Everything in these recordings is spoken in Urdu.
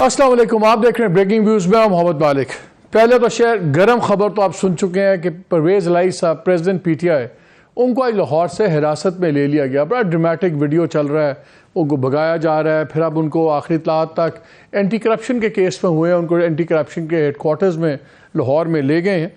السلام علیکم، آپ دیکھ رہے ہیں بریکنگ ویوز میں محمد مالک۔ پہلے تو شہر گرم خبر تو آپ سن چکے ہیں کہ پرویز الہی صاحب پریزیڈنٹ پی ٹی آئی ان کو آج لاہور سے حراست میں لے لیا گیا۔ بڑا ڈرامیٹک ویڈیو چل رہا ہے، ان کو بھگایا جا رہا ہے، پھر اب ان کو آخری اطلاعات تک اینٹی کرپشن کے کیس میں ہوئے ہیں، ان کو اینٹی کرپشن کے ہیڈ کوارٹرز میں لاہور میں لے گئے ہیں۔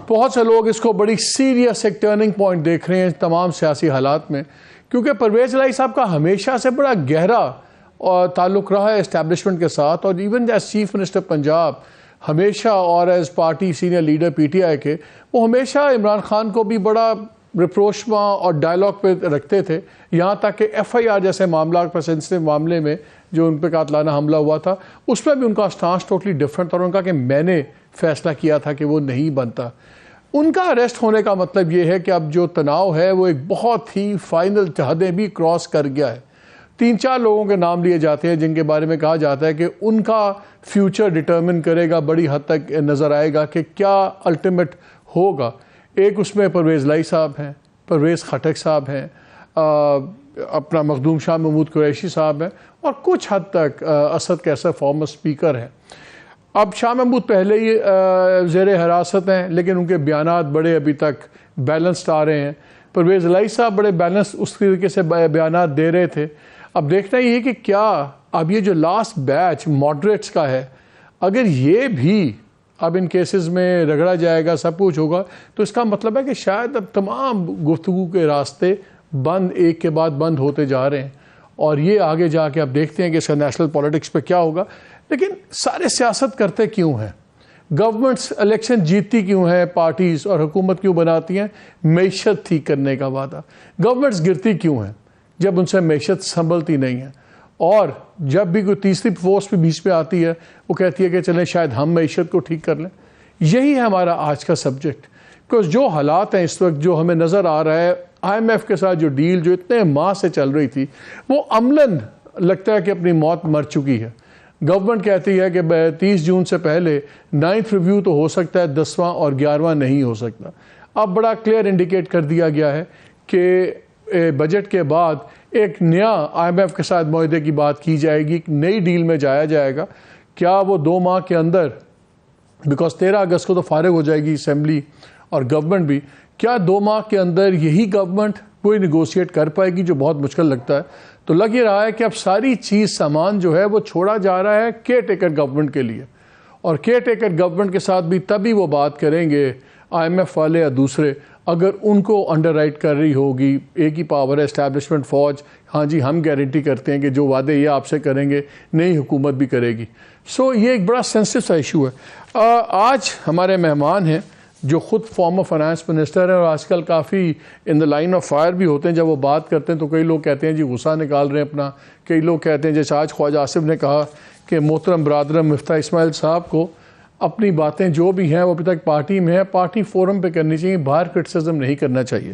بہت سے لوگ اس کو بڑی سیریس ایک ٹرننگ پوائنٹ دیکھ رہے ہیں تمام سیاسی حالات میں، کیونکہ پرویز الہی صاحب کا ہمیشہ سے بڑا گہرا اور تعلق رہا ہے اسٹیبلشمنٹ کے ساتھ، اور even as chief minister Punjab ہمیشہ اور as party senior leader P T I کے وہ ہمیشہ عمران خان کو بھی بڑا ریپروشما اور ڈائلاگ پہ رکھتے تھے، یہاں تک کہ ایف آئی آر جیسے معاملات پر سینسٹیو معاملے میں جو ان پہ قاتلانہ حملہ ہوا تھا اس میں بھی ان کا اسٹانس ٹوٹلی ڈفرنٹ تھا، اور ان کا کہ میں نے فیصلہ کیا تھا کہ وہ نہیں بنتا۔ ان کا اریسٹ ہونے کا مطلب یہ ہے کہ اب جو تناؤ ہے وہ ایک بہت ہی فائنل حدیں بھی کراس کر گیا ہے۔ 3-4 لوگوں کے نام لیے جاتے ہیں جن کے بارے میں کہا جاتا ہے کہ ان کا فیوچر ڈٹرمن کرے گا، بڑی حد تک نظر آئے گا کہ کیا الٹیمیٹ ہوگا۔ ایک اس میں پرویز الہی صاحب ہیں، پرویز خٹک صاحب ہیں، اپنا مخدوم شاہ محمود قریشی صاحب ہیں، اور کچھ حد تک اسد کیسر فارمر اسپیکر ہیں۔ اب شاہ محمود پہلے ہی زیر حراست ہیں، لیکن ان کے بیانات بڑے ابھی تک بیلنسڈ آ رہے ہیں۔ پرویز الہی صاحب بڑے بیلنس اس طریقے سے بیانات دے رہے تھے۔ اب دیکھنا یہ کہ کیا اب یہ جو لاسٹ بیچ ماڈریٹس کا ہے، اگر یہ بھی اب ان کیسز میں رگڑا جائے گا، سب کچھ ہوگا، تو اس کا مطلب ہے کہ شاید اب تمام گفتگو کے راستے بند ایک کے بعد بند ہوتے جا رہے ہیں، اور یہ آگے جا کے اب دیکھتے ہیں کہ اس کا نیشنل پولیٹکس پہ کیا ہوگا۔ لیکن سارے سیاست کرتے کیوں ہیں؟ گورنمنٹس الیکشن جیتتی کیوں ہیں پارٹیز، اور حکومت کیوں بناتی ہیں؟ معیشت ٹھیک کرنے کا وعدہ۔ گورنمنٹس گرتی کیوں ہیں؟ جب ان سے معیشت سنبھلتی نہیں ہے، اور جب بھی کوئی تیسری فورس بھی بیچ میں آتی ہے وہ کہتی ہے کہ چلیں شاید ہم معیشت کو ٹھیک کر لیں۔ یہی ہے ہمارا آج کا سبجیکٹ، بیکاز جو حالات ہیں اس وقت جو ہمیں نظر آ رہا ہے، آئی ایم ایف کے ساتھ جو ڈیل جو اتنے ماہ سے چل رہی تھی وہ عملاً لگتا ہے کہ اپنی موت مر چکی ہے۔ گورنمنٹ کہتی ہے کہ 30 جون سے پہلے 9th ریویو تو ہو سکتا ہے، 10واں اور 11واں نہیں ہو سکتا۔ اب بڑا کلیئر انڈیکیٹ کر دیا گیا ہے کہ بجٹ کے بعد ایک نیا آئی ایم ایف کے ساتھ معاہدے کی بات کی جائے گی، ایک نئی ڈیل میں جایا جائے گا۔ کیا وہ 2 ماہ کے اندر، بیکاز 13 اگست کو تو فارغ ہو جائے گی اسمبلی اور گورنمنٹ بھی، کیا 2 ماہ کے اندر یہی گورنمنٹ کوئی نیگوشیٹ کر پائے گی، جو بہت مشکل لگتا ہے۔ تو لگ یہ رہا ہے کہ اب ساری چیز سامان جو ہے وہ چھوڑا جا رہا ہے کیئر ٹیکر گورنمنٹ کے لیے، اور کیئر ٹیکر گورنمنٹ کے ساتھ بھی تبھی وہ بات کریں گے آئی ایم ایف والے یا دوسرے اگر ان کو انڈر رائٹ کر رہی ہوگی ایک ہی پاور ہے اسٹیبلشمنٹ فوج، ہاں جی ہم گارنٹی کرتے ہیں کہ جو وعدے یہ آپ سے کریں گے نئی حکومت بھی کرے گی۔ سو یہ ایک بڑا سینسٹیو سا ایشو ہے۔ آج ہمارے مہمان ہیں جو خود فارمر فائنانس منسٹر ہیں، اور آج کل کافی ان دا لائن آف فائر بھی ہوتے ہیں۔ جب وہ بات کرتے ہیں تو کئی لوگ کہتے ہیں جی غصہ نکال رہے ہیں اپنا، کئی لوگ کہتے ہیں جیسے آج خواجہ آصف نے کہا کہ محترم برادرم مفتاح اسماعیل صاحب کو اپنی باتیں جو بھی ہیں وہ ابھی تک پارٹی میں ہے، پارٹی فورم پہ کرنی چاہیے، باہر کرٹیسزم نہیں کرنا چاہیے۔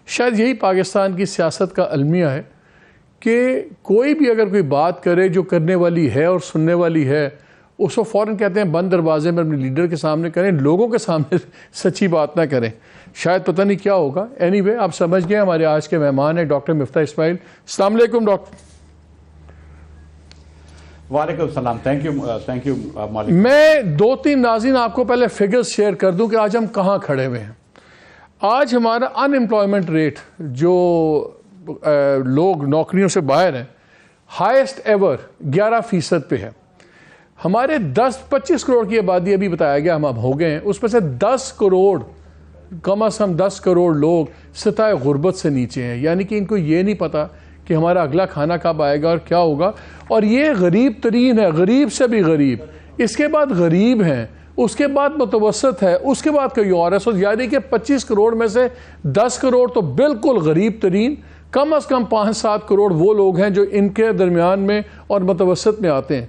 شاید یہی پاکستان کی سیاست کا المیہ ہے کہ کوئی بھی اگر کوئی بات کرے جو کرنے والی ہے اور سننے والی ہے، اس کو فوراً کہتے ہیں بند دروازے میں اپنے لیڈر کے سامنے کریں، لوگوں کے سامنے سچی بات نہ کریں۔ شاید پتہ نہیں کیا ہوگا۔ اینی وے آپ سمجھ گئے ہمارے آج کے مہمان ہیں ڈاکٹر مفتاح اسماعیل۔ السلام علیکم ڈاکٹر۔ وعلیکم السلام، تھینک یو مالک۔ میں 2-3 ناظرین آپ کو پہلے فگرز شیئر کر دوں کہ آج ہم کہاں کھڑے ہوئے ہیں۔ آج ہمارا ان امپلائمنٹ ریٹ، جو لوگ نوکریوں سے باہر ہیں، ہائیسٹ ایور 11% پہ ہے۔ ہمارے 25 کروڑ کی آبادی ابھی بتایا گیا ہم اب ہو گئے ہیں، اس میں سے 10 کروڑ کم از کم 10 کروڑ لوگ سطح غربت سے نیچے ہیں، یعنی کہ ان کو یہ نہیں پتا کہ ہمارا اگلا کھانا کب آئے گا اور کیا ہوگا، اور یہ غریب ترین ہے، غریب سے بھی غریب، اس کے بعد غریب ہیں، اس کے بعد متوسط ہے، اس کے بعد کوئی اور ہے۔ سو یعنی کہ 25 کروڑ میں سے 10 کروڑ تو بالکل غریب ترین، کم از کم 5-7 کروڑ وہ لوگ ہیں جو ان کے درمیان میں اور متوسط میں آتے ہیں۔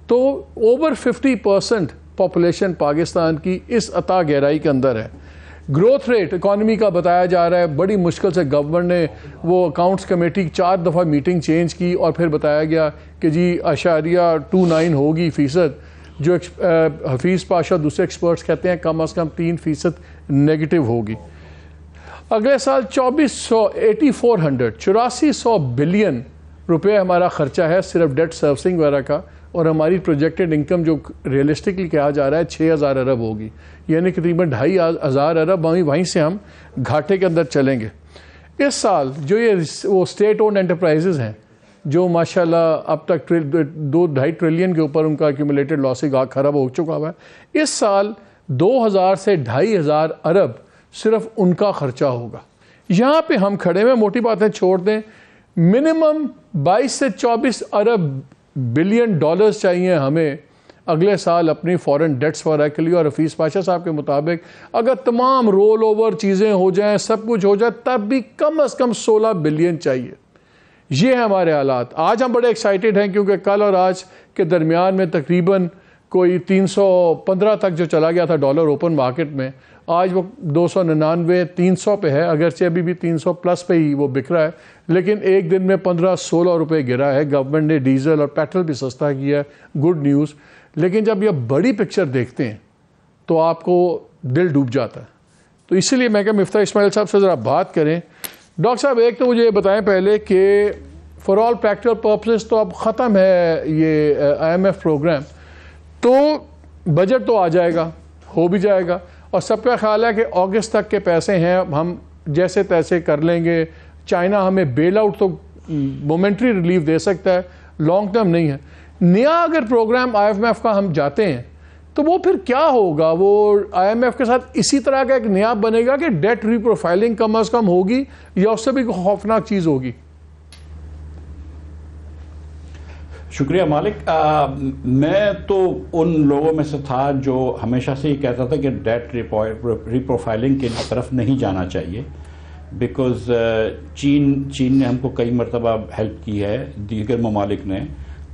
تو اوور 50% پاپولیشن پاکستان کی اس عطا گہرائی کے اندر ہے۔ گروتھ ریٹ اکانومی کا بتایا جا رہا ہے، بڑی مشکل سے گورنمنٹ نے وہ اکاؤنٹس کمیٹی 4 دفعہ میٹنگ چینج کی، اور پھر بتایا گیا کہ جی 0.29 ہوگی فیصد، جو حفیظ پاشا دوسرے ایکسپرٹس کہتے ہیں کم از کم 3% نیگیٹو ہوگی۔ اگلے سال 8400 بلین روپے ہمارا خرچہ ہے صرف ڈیٹ سروسنگ وغیرہ کا، اور ہماری پروجیکٹڈ انکم جو ریئلسٹکلی کہا جا رہا ہے 6,000 ارب ہوگی، یعنی تقریباً 2,500 ارب وہیں سے ہم گھاٹے کے اندر چلیں گے۔ اس سال جو یہ وہ اسٹیٹ اونڈ انٹرپرائزز ہیں جو ماشاءاللہ اب تک 2.5 ٹریلین کے اوپر ان کا ایکیومولیٹڈ لاسز خراب ہو چکا ہوا ہے، اس سال 2,000 سے 2,500 ارب صرف ان کا خرچہ ہوگا۔ یہاں پہ ہم کھڑے میں موٹی باتیں چھوڑ دیں، منیمم 22 سے 24 ارب بلین ڈالرز چاہیے ہمیں اگلے سال اپنی فورن ڈیٹس وغیرہ کے لیے، اور حفیظ پاشا صاحب کے مطابق اگر تمام رول اوور چیزیں ہو جائیں، سب کچھ ہو جائے، تب بھی کم از کم 16 بلین چاہیے۔ یہ ہیں ہمارے حالات۔ آج ہم بڑے ایکسائٹیڈ ہیں کیونکہ کل اور آج کے درمیان میں تقریباً کوئی 315 تک جو چلا گیا تھا ڈالر اوپن مارکیٹ میں، آج وہ 299 300 پہ ہے، اگرچہ ابھی بھی 300 پلس پہ ہی وہ بک رہا ہے، لیکن ایک دن میں 15-16 روپے گرا ہے۔ گورنمنٹ نے ڈیزل اور پیٹرول بھی سستا کیا ہے، گڈ نیوز۔ لیکن جب یہ بڑی پکچر دیکھتے ہیں تو آپ کو دل ڈوب جاتا ہے۔ تو اسی لیے میں کہ مفتاح اسماعیل صاحب سے ذرا بات کریں۔ ڈاکٹر صاحب ایک تو مجھے یہ بتائیں پہلے کہ فار آل پریکٹیکل پرپسز تو اب ختم ہے یہ IMF پروگرام، تو بجٹ تو آ جائے گا، ہو بھی جائے گا، اور سب کا خیال ہے کہ اگست تک کے پیسے ہیں، ہم جیسے تیسے کر لیں گے۔ چائنا ہمیں بیل آؤٹ تو مومنٹری ریلیف دے سکتا ہے، لانگ ٹرم نہیں ہے۔ نیا اگر پروگرام IMF کا ہم جاتے ہیں تو وہ پھر کیا ہوگا؟ وہ IMF کے ساتھ اسی طرح کا ایک نیا بنے گا کہ ڈیٹ ری پروفائلنگ کم از کم ہوگی، یا اس سے بھی خوفناک چیز ہوگی؟ شکریہ مالک۔ میں تو ان لوگوں میں سے تھا جو ہمیشہ سے یہ کہتا تھا کہ ڈیٹ ری پروفائلنگ کی طرف نہیں جانا چاہیے، بیکاز چین نے ہم کو کئی مرتبہ ہیلپ کی ہے، دیگر ممالک نے،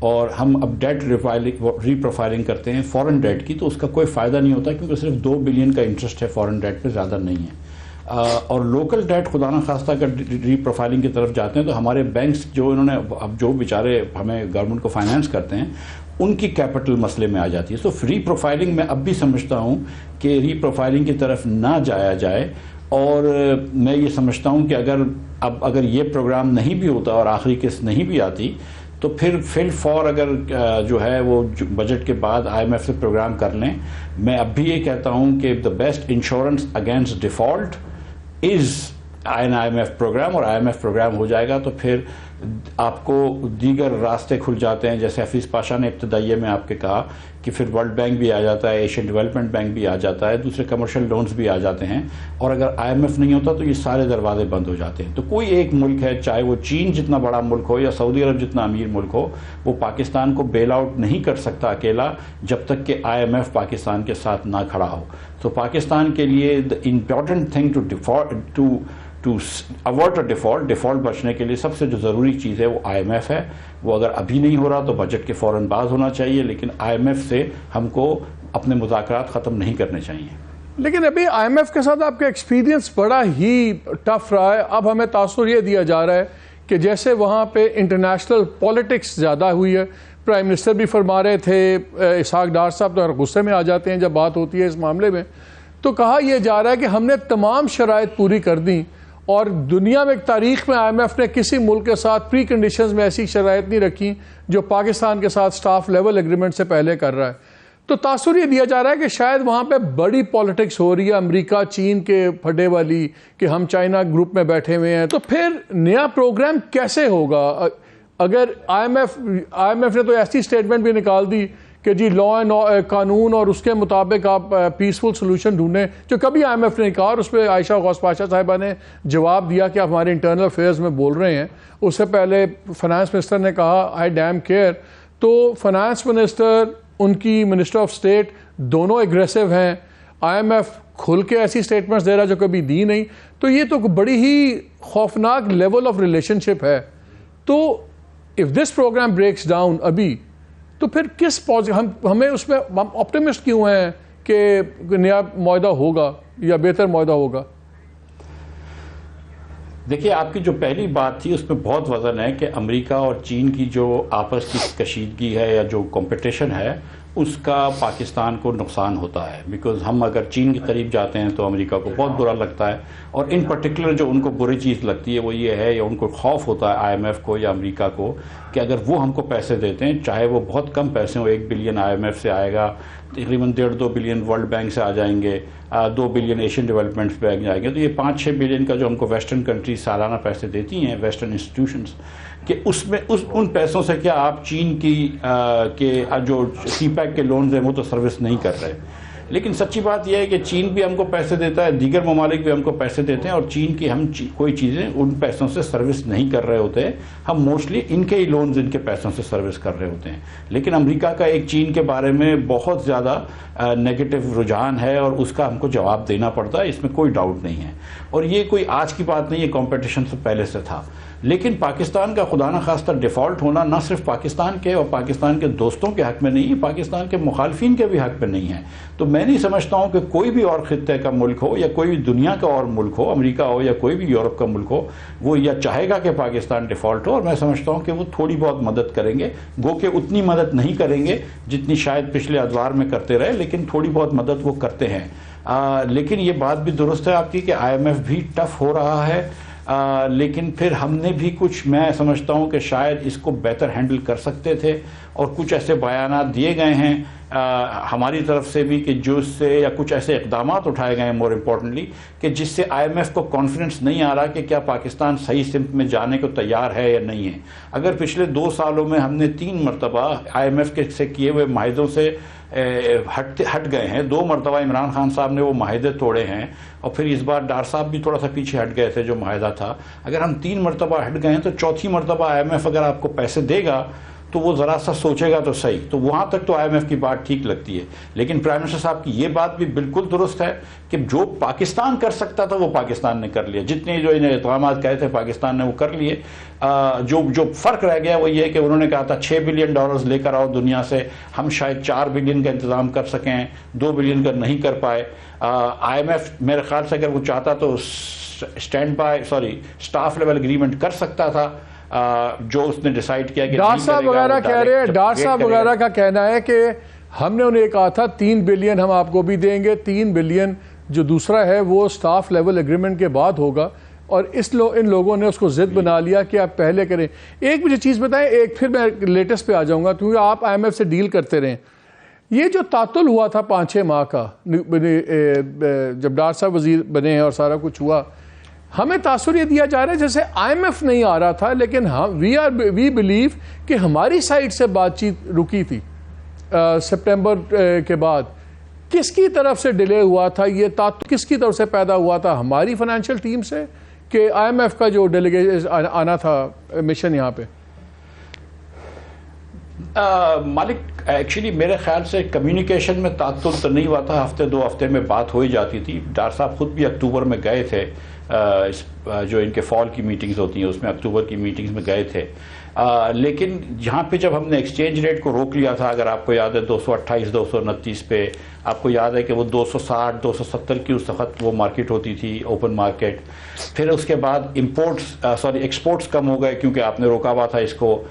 اور ہم اب ڈیٹ ری پروفائلنگ کرتے ہیں فورن ڈیٹ کی، تو اس کا کوئی فائدہ نہیں ہوتا کیونکہ صرف 2 بلین کا انٹرسٹ ہے فورن ڈیٹ پہ، زیادہ نہیں ہے۔ اور لوکل ڈیٹ خدا نخواستہ اگر ری پروفائلنگ کی طرف جاتے ہیں تو ہمارے بینکس جو انہوں نے اب جو بیچارے ہمیں گورنمنٹ کو فائنانس کرتے ہیں ان کی کیپٹل مسئلے میں آ جاتی ہے۔ تو ری پروفائلنگ میں اب بھی سمجھتا ہوں کہ ری پروفائلنگ کی طرف نہ جایا جائے، اور میں یہ سمجھتا ہوں کہ اگر یہ پروگرام نہیں بھی ہوتا اور آخری قسط نہیں بھی آتی تو پھر فی الفور اگر جو ہے وہ بجٹ کے بعد IMF سے پروگرام کر لیں۔ میں اب بھی یہ کہتا ہوں کہ the best insurance against default is an IMF programme, اور IMF پروگرام ہو جائے گا تو پھر آپ کو دیگر راستے کھل جاتے ہیں، جیسے حفیظ پاشا نے ابتدائیے میں آپ کے کہا کہ پھر ورلڈ بینک بھی آ جاتا ہے، ایشین ڈیولپمنٹ بینک بھی آ جاتا ہے، دوسرے کمرشل لونز بھی آ جاتے ہیں، اور اگر IMF نہیں ہوتا تو یہ سارے دروازے بند ہو جاتے ہیں۔ تو کوئی ایک ملک ہے، چاہے وہ چین جتنا بڑا ملک ہو یا سعودی عرب جتنا امیر ملک ہو، وہ پاکستان کو بیل آؤٹ نہیں کر سکتا اکیلا جب تک کہ IMF پاکستان کے ساتھ نہ کھڑا ہو۔ تو پاکستان کے لیے the important thing to avert a default بچنے کے لیے سب سے جو ضروری چیز ہے وہ IMF ہے۔ وہ اگر ابھی نہیں ہو رہا تو بجٹ کے فوراً بعد ہونا چاہیے، لیکن IMF سے ہم کو اپنے مذاکرات ختم نہیں کرنے چاہیے۔ لیکن ابھی IMF کے ساتھ آپ کا ایکسپیرینس بڑا ہی ٹف رہا ہے۔ اب ہمیں تاثر یہ دیا جا رہا ہے کہ جیسے وہاں پہ انٹرنیشنل پالیٹکس زیادہ ہوئی ہے۔ پرائم منسٹر بھی فرما رہے تھے، اسحاق ڈار صاحب تو غصے میں آ جاتے ہیں جب بات ہوتی ہے اس معاملے میں، تو کہا یہ جا رہا ہے کہ ہم نے تمام شرائط پوری کر دیں، اور دنیا میں ایک تاریخ میں IMF نے کسی ملک کے ساتھ پری کنڈیشنز میں ایسی شرائط نہیں رکھی جو پاکستان کے ساتھ سٹاف لیول ایگریمنٹ سے پہلے کر رہا ہے۔ تو تاثر یہ دیا جا رہا ہے کہ شاید وہاں پہ بڑی پالیٹکس ہو رہی ہے امریکہ چین کے پھڈے والی، کہ ہم چائنا گروپ میں بیٹھے ہوئے ہیں۔ تو پھر نیا پروگرام کیسے ہوگا؟ اگر IMF نے تو ایسی سٹیٹمنٹ بھی نکال دی کہ جی لا اینڈ قانون اور اس کے مطابق آپ پیسفل سولوشن ڈھونڈیں، جو کبھی IMF نے کہا، اور اس پہ عائشہ غوث پاشا صاحبہ نے جواب دیا کہ آپ ہمارے انٹرنل افیئرز میں بول رہے ہیں۔ اس سے پہلے فنانس منسٹر نے کہا آئی ڈیم کیئر۔ تو فنانس منسٹر، ان کی منسٹر آف اسٹیٹ دونوں ایگریسو ہیں، IMF کھل کے ایسی سٹیٹمنٹس دے رہا جو کبھی دی نہیں۔ تو یہ تو بڑی ہی خوفناک لیول آف ریلیشن شپ ہے۔ تو if this programme breaks down ابھی، تو پھر کس ہمیں اس میں ہم آپٹیمسٹ کیوں ہیں کہ نیا معاہدہ ہوگا یا بہتر معاہدہ ہوگا؟ دیکھیے، آپ کی جو پہلی بات تھی اس میں بہت وزن ہے کہ امریکہ اور چین کی جو آپس کی کشیدگی ہے یا جو کمپٹیشن ہے اس کا پاکستان کو نقصان ہوتا ہے، بیکاز ہم اگر چین کے قریب جاتے ہیں تو امریکہ کو بہت برا لگتا ہے، اور ان پرٹیکولر جو ان کو بری چیز لگتی ہے وہ یہ ہے، یا ان کو خوف ہوتا ہے IMF کو یا امریکہ کو، کہ اگر وہ ہم کو پیسے دیتے ہیں، چاہے وہ بہت کم پیسے ہوں، 1 بلین IMF سے آئے گا، تقریباً 1.5-2 بلین ورلڈ بینک سے آ جائیں گے، 2 بلین ایشین ڈیولپمنٹ بینک جائیں گے، تو یہ 5-6 بلین کا جو ہم کو ویسٹرن کنٹریز سالانہ پیسے دیتی ہیں، ویسٹرن انسٹیٹیوشنز، کہ اس میں ان پیسوں سے کیا آپ چین کی کے جو سی پیک کے لونز ہیں وہ تو سروس نہیں کر رہے. لیکن سچی بات یہ ہے کہ چین بھی ہم کو پیسے دیتا ہے، دیگر ممالک بھی ہم کو پیسے دیتے ہیں، اور چین کی ہم کوئی چیزیں ان پیسوں سے سروس نہیں کر رہے ہوتے ہیں، ہم موسٹلی ان کے ہی لونز ان کے پیسوں سے سروس کر رہے ہوتے ہیں. لیکن امریکہ کا ایک چین کے بارے میں بہت زیادہ نیگیٹو رجحان ہے، اور اس کا ہم کو جواب دینا پڑتا ہے، اس میں کوئی ڈاؤٹ نہیں ہے. اور یہ کوئی آج کی بات نہیں ہے، کمپٹیشن سے پہلے سے تھا. لیکن پاکستان کا خدا نخواستہ ڈیفالٹ ہونا نہ صرف پاکستان کے اور پاکستان کے دوستوں کے حق میں نہیں، پاکستان کے مخالفین کے بھی حق میں نہیں ہے. تو میں نہیں سمجھتا ہوں کہ کوئی بھی اور خطے کا ملک ہو، یا کوئی بھی دنیا کا اور ملک ہو، امریکہ ہو یا کوئی بھی یورپ کا ملک ہو، وہ یا چاہے گا کہ پاکستان ڈیفالٹ ہو. اور میں سمجھتا ہوں کہ وہ تھوڑی بہت مدد کریں گے، گو کہ اتنی مدد نہیں کریں گے جتنی شاید پچھلے ادوار میں کرتے رہے، لیکن تھوڑی بہت مدد وہ کرتے ہیں. لیکن یہ بات بھی درست ہے آپ کی کہ IMF بھی ٹف ہو رہا ہے، لیکن پھر ہم نے بھی کچھ، میں سمجھتا ہوں کہ شاید اس کو بہتر ہینڈل کر سکتے تھے، اور کچھ ایسے بیانات دیے گئے ہیں ہماری طرف سے بھی کہ جو اس سے، یا کچھ ایسے اقدامات اٹھائے گئے ہیں مور امپورٹنٹلی، کہ جس سے IMF کو کانفیڈنس نہیں آ رہا کہ کیا پاکستان صحیح سمت میں جانے کو تیار ہے یا نہیں ہے. اگر پچھلے 2 سالوں میں ہم نے 3 مرتبہ IMF کے سے کیے ہوئے معاہدوں سے ہٹ گئے ہیں، 2 مرتبہ عمران خان صاحب نے وہ معاہدے توڑے ہیں، اور پھر اس بار ڈار صاحب بھی تھوڑا سا پیچھے ہٹ گئے تھے جو معاہدہ تھا. اگر ہم 3 مرتبہ ہٹ گئے ہیں تو 4تھی مرتبہ IMF اگر آپ کو پیسے دے گا تو وہ ذرا سا سوچے گا تو صحیح. تو وہاں تک تو IMF کی بات ٹھیک لگتی ہے. لیکن پرائم منسٹر صاحب کی یہ بات بھی بالکل درست ہے کہ جو پاکستان کر سکتا تھا وہ پاکستان نے کر لیا، جتنے جو انہیں اقدامات کہے تھے پاکستان نے وہ کر لیے. جو فرق رہ گیا وہ یہ کہ انہوں نے کہا تھا $6 بلین لے کر آؤ دنیا سے، ہم شاید 4 بلین کا انتظام کر سکیں، 2 بلین کا نہیں کر پائے. IMF میرے خیال سے اگر وہ چاہتا تو اسٹاف لیول اگریمنٹ کر سکتا تھا، جو اس نے ڈیسائیڈ کیا کہ ڈار صاحب وغیرہ کہہ رہے ہیں، ڈار صاحب وغیرہ کا کہنا ہے کہ ہم نے انہیں کہا تھا 3 بلین ہم آپ کو بھی دیں گے، 3 بلین جو دوسرا ہے وہ اسٹاف لیول ایگریمنٹ کے بعد ہوگا، اور ان لوگوں نے اس کو ضد بنا لیا کہ آپ پہلے کریں. ایک مجھے چیز بتائیں، ایک پھر میں لیٹسٹ پہ آ جاؤں گا کیونکہ آپ IMF سے ڈیل کرتے رہیں. یہ جو تعطل ہوا تھا 5-6 ماہ کا جب ڈار صاحب وزیر بنے ہیں اور سارا کچھ ہوا، ہمیں تاثر یہ دیا جا رہا ہے جیسے IMF نہیں آ رہا تھا، لیکن وی بلیو کہ ہماری سائڈ سے بات چیت رکی تھی سپٹمبر کے بعد. کس کی طرف سے ڈیلے ہوا تھا؟ یہ تعطل کس کی طرف سے پیدا ہوا تھا؟ ہماری فائنینشیل ٹیم سے کہ IMF کا جو ڈیلیگیشن آنا تھا مشن یہاں پہ؟ مالک ایکچولی میرے خیال سے کمیونیکیشن میں تعطل تو نہیں ہوا تھا، 1-2 ہفتے میں بات ہو ہی جاتی تھی. ڈار صاحب خود بھی اکتوبر میں گئے تھے، جو ان کے فال کی میٹنگز ہوتی ہیں اس میں اکتوبر کی میٹنگز میں گئے تھے. لیکن جہاں پہ جب ہم نے ایکسچینج ریٹ کو روک لیا تھا، اگر آپ کو یاد ہے 228-229 پہ، آپ کو یاد ہے کہ وہ 260-270 کی اس وقت وہ مارکیٹ ہوتی تھی، اوپن مارکیٹ. پھر اس کے بعد ایکسپورٹس کم ہو گئے کیونکہ آپ نے روکا ہوا تھا اس کو،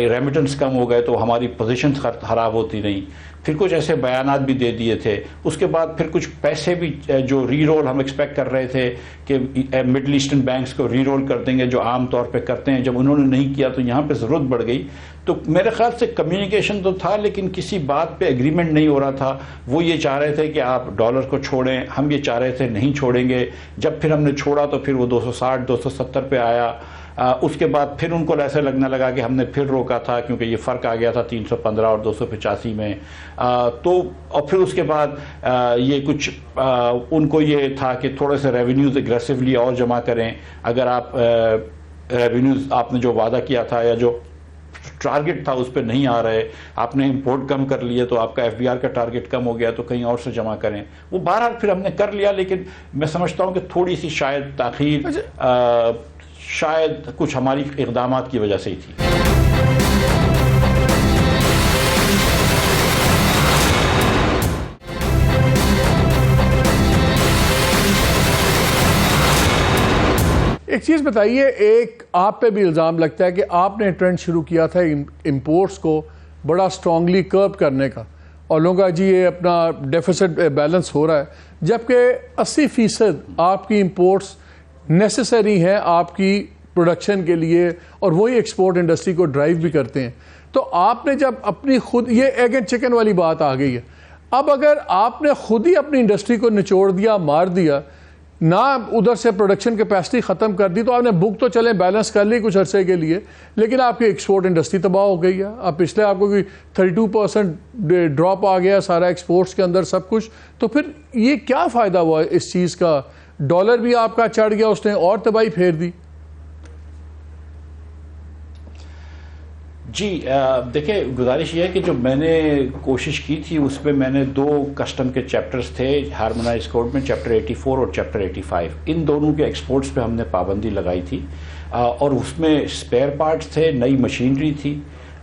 ریمیٹنس کم ہو گئے تو ہماری پوزیشنز خراب ہوتی نہیں. پھر کچھ ایسے بیانات بھی دے دیے تھے. اس کے بعد پھر کچھ پیسے بھی جو ری رول ہم ایکسپیکٹ کر رہے تھے کہ مڈل ایسٹرن بینکس کو ری رول کر دیں گے جو عام طور پہ کرتے ہیں، جب انہوں نے نہیں کیا تو یہاں پہ ضرورت بڑھ گئی. تو میرے خیال سے کمیونیکیشن تو تھا لیکن کسی بات پہ ایگریمنٹ نہیں ہو رہا تھا. وہ یہ چاہ رہے تھے کہ آپ ڈالر کو چھوڑیں، ہم یہ چاہ رہے تھے نہیں چھوڑیں گے. جب پھر ہم نے چھوڑا تو پھر وہ 260-270 پہ آیا. اس کے بعد پھر ان کو ایسے لگنے لگا کہ ہم نے پھر روکا تھا کیونکہ یہ فرق آ گیا تھا 315 اور 285 میں. اور پھر اس کے بعد یہ کچھ ان کو یہ تھا کہ تھوڑے سے ریونیوز اگریسیولی اور جمع کریں. اگر آپ ریونیوز آپ نے جو وعدہ کیا تھا یا جو ٹارگٹ تھا اس پہ نہیں آ رہے، آپ نے امپورٹ کم کر لیے تو آپ کا FBR کا ٹارگٹ کم ہو گیا تو کہیں اور سے جمع کریں. وہ بہرحال پھر ہم نے کر لیا، لیکن میں سمجھتا ہوں کہ تھوڑی سی شاید تاخیر شاید کچھ ہماری اقدامات کی وجہ سے ہی تھی. ایک چیز بتائیے، ایک آپ پہ بھی الزام لگتا ہے کہ آپ نے ٹرینڈ شروع کیا تھا امپورٹس کو بڑا اسٹرانگلی کرب کرنے کا. اور لوگوں کا جی یہ اپنا ڈیفیسٹ بیلنس ہو رہا ہے، جبکہ 80% آپ کی امپورٹس نیسیسری ہیں آپ کی پروڈکشن کے لیے، اور وہی ایکسپورٹ انڈسٹری کو ڈرائیو بھی کرتے ہیں. تو آپ نے جب اپنی خود، یہ ایگ اینڈ چکن والی بات آ گئی ہے. اب اگر آپ نے خود ہی اپنی انڈسٹری کو نچوڑ دیا، مار دیا، نہ ادھر سے پروڈکشن کیپیسٹی ختم کر دی، تو آپ نے بک تو چلیں بیلنس کر لی کچھ عرصے کے لیے، لیکن آپ کی ایکسپورٹ انڈسٹری تباہ ہو گئی ہے. اب پچھلے آپ کو کوئی 32% ڈراپ آ گیا سارا ایکسپورٹس کے اندر سب کچھ، تو پھر یہ کیا فائدہ ہوا اس چیز کا؟ ڈالر بھی آپ کا چڑھ گیا، اس نے اور تباہی پھیر دی. جی دیکھیں، گزارش یہ ہے کہ جو میں نے کوشش کی تھی اس میں میں نے 2 کسٹم کے چیپٹرز تھے ہارمونائز کوڈ میں، چیپٹر 84 اور چیپٹر 85. ان دونوں کے ایکسپورٹس پہ ہم نے پابندی لگائی تھی، اور اس میں اسپیئر پارٹس تھے، نئی مشینری تھی،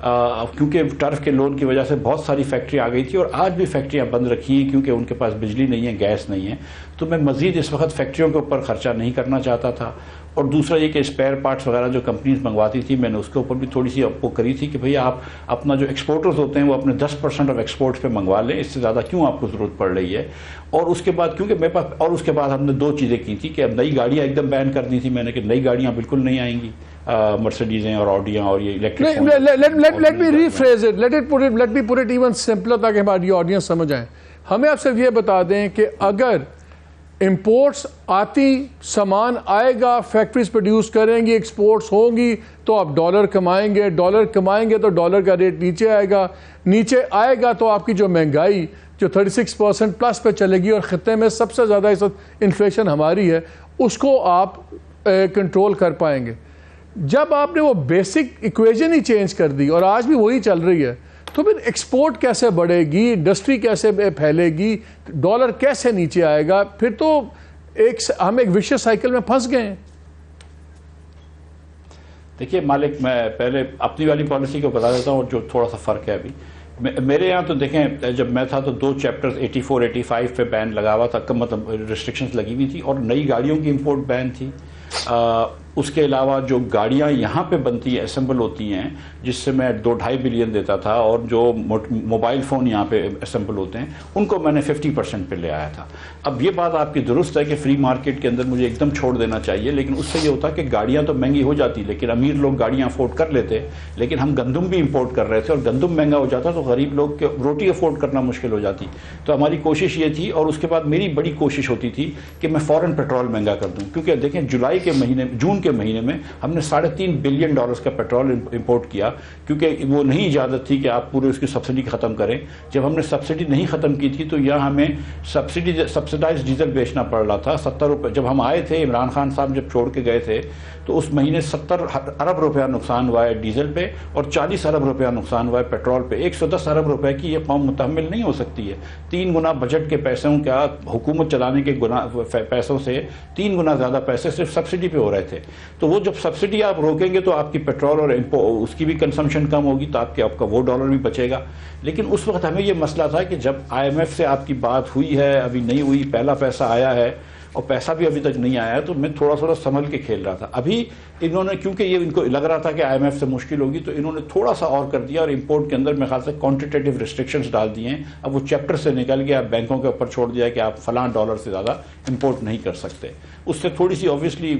کیونکہ ٹرف کے لون کی وجہ سے بہت ساری فیکٹری آ گئی تھی، اور آج بھی فیکٹریاں بند رکھی ہیں کیونکہ ان کے پاس بجلی نہیں ہے، گیس نہیں ہے. تو میں مزید اس وقت فیکٹریوں کے اوپر خرچہ نہیں کرنا چاہتا تھا. اور دوسرا یہ کہ اسپیئر پارٹس وغیرہ جو کمپنیز منگواتی تھی، میں نے اس کے اوپر بھی تھوڑی سی وہ کری تھی کہ بھئی آپ اپنا جو ایکسپورٹرز ہوتے ہیں وہ اپنے 10% آف ایکسپورٹس پہ منگوا لیں، اس سے زیادہ کیوں آپ کو ضرورت پڑ رہی ہے. اور اس کے بعد کیونکہ میرے پاس، اور اس کے بعد ہم نے 2 چیزیں کی تھی کہ اب نئی گاڑیاں ایک دم بین کر دی تھی میں نے، کہ نئی گاڑیاں بالکل نہیں آئیں گی، مرسڈیزیں اور آڈیاں اور یہ electric. Let me rephrase it. Let me put it even simpler تاکہ ہماری آڈینس سمجھ آئیں. ہمیں آپ صرف یہ بتا دیں کہ اگر امپورٹس آتی، سامان آئے گا، فیکٹریز پروڈیوس کریں گی، ایکسپورٹس ہوں گی، تو آپ ڈالر کمائیں گے، ڈالر کمائیں گے تو ڈالر کا ریٹ نیچے آئے گا، نیچے آئے گا تو آپ کی جو مہنگائی جو 36% پلس پہ چلے گی، اور خطے میں سب سے زیادہ اس وقت انفلیشن ہماری ہے، اس کو آپ کنٹرول کر پائیں گے. جب آپ نے وہ بیسک ایکویژن ہی چینج کر دی، اور آج بھی وہی چل رہی ہے، تو پھر ایکسپورٹ کیسے بڑھے گی، انڈسٹری کیسے پھیلے گی، ڈالر کیسے نیچے آئے گا؟ پھر تو ہم ایک وشیس سائیکل میں پھنس گئے ہیں. دیکھیے مالک، میں پہلے اپنی والی پالیسی کو بتا دیتا ہوں، اور جو تھوڑا سا فرق ہے ابھی میرے یہاں. تو دیکھیں، جب میں تھا تو 2 چیپٹرز 84 85 پہ بین لگا ہوا تھا، مطلب ریسٹرکشنز لگی ہوئی تھی، اور نئی گاڑیوں کی امپورٹ بین تھی. اس کے علاوہ جو گاڑیاں یہاں پہ بنتی ہیں، اسمبل ہوتی ہیں، جس سے میں 2-2.5 بلین دیتا تھا، اور جو موبائل فون یہاں پہ اسمبل ہوتے ہیں ان کو میں نے 50% پہ لے آیا تھا. اب یہ بات آپ کی درست ہے کہ فری مارکیٹ کے اندر مجھے ایک دم چھوڑ دینا چاہیے، لیکن اس سے یہ ہوتا کہ گاڑیاں تو مہنگی ہو جاتی، لیکن امیر لوگ گاڑیاں افورڈ کر لیتے. لیکن ہم گندم بھی امپورٹ کر رہے تھے، اور گندم مہنگا ہو جاتا تو غریب لوگ روٹی افورڈ کرنا مشکل ہو جاتی. تو ہماری کوشش یہ تھی، اور اس کے بعد میری بڑی کوشش ہوتی تھی کہ میں فوراً پیٹرول مہنگا کر دوں. کیونکہ دیکھیں جون کے مہینے میں ہم نے $3.5 بلین کا پیٹرول امپورٹ کیا، کیونکہ وہ نہیں اجازت تھی کہ آپ پورے اس کی سبسڈی ختم کریں. جب ہم نے سبسڈی نہیں ختم کی تھی تو یہاں ہمیں سبسڈائز ڈیزل بیچنا پڑ رہا تھا. 70 روپے جب ہم آئے تھے، عمران خان صاحب جب چھوڑ کے گئے تھے، تو اس مہینے 70 ارب روپیہ نقصان ہوا ہے ڈیزل پہ، اور 40 ارب روپیہ نقصان ہوا ہے پیٹرول پہ. 110 ارب روپے کی یہ قوم متحمل نہیں ہو سکتی ہے. 3 گنا بجٹ کے پیسوں کا، حکومت چلانے کے پیسوں سے 3 گنا زیادہ پیسے صرف سبسڈی پہ ہو رہے تھے. تو وہ جب سبسڈی آپ روکیں گے تو آپ کی پیٹرول اور اس کی بھی کنزمپشن کم ہوگی، تو آپ کا وہ ڈالر بھی بچے گا. لیکن اس وقت ہمیں یہ مسئلہ تھا کہ جب IMF سے آپ کی بات ہوئی ہے، ابھی نہیں ہوئی، پہلا پیسہ آیا ہے اور پیسہ بھی ابھی تک نہیں آیا، تو میں تھوڑا سنبھل کے کھیل رہا تھا. ابھی انہوں نے، کیونکہ یہ ان کو لگ رہا تھا کہ IMF سے مشکل ہوگی، تو انہوں نے تھوڑا سا اور کر دیا، اور امپورٹ کے اندر میرے خیال سے کوانٹیٹیو ریسٹرکشنز ڈال دیے ہیں. اب وہ چیپٹر سے نکل گیا، بینکوں کے اوپر چھوڑ دیا کہ آپ فلاں ڈالر سے زیادہ امپورٹ نہیں کر سکتے. اس سے تھوڑی سی آبویسلی